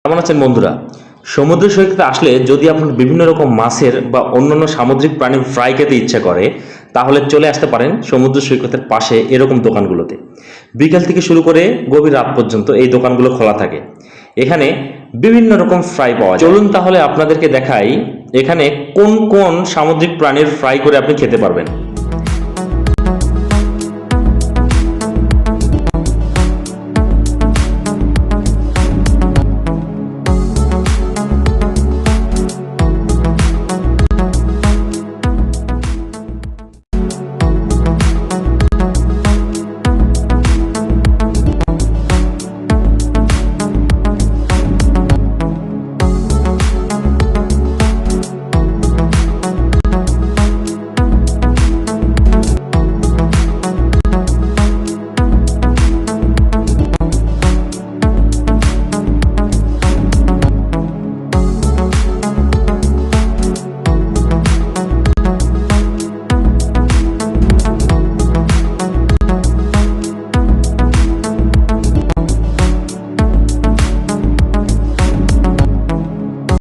কেমন আছেন বন্ধুরা? সমুদ্র সৈকতে আসলে যদি আপনার বিভিন্ন রকম মাছের বা অন্যান্য সামুদ্রিক প্রাণী ফ্রাই খেতে ইচ্ছা করে, তাহলে চলে আসতে পারেন সমুদ্র সৈকতের পাশে এরকম দোকানগুলোতে। বিকাল থেকে শুরু করে গভীর রাত পর্যন্ত এই দোকানগুলো খোলা থাকে। এখানে বিভিন্ন রকম ফ্রাই পাওয়া যায়। চলুন তাহলে আপনাদেরকে দেখাই এখানে কোন কোন সামুদ্রিক প্রাণীর ফ্রাই করে আপনি খেতে পারবেন।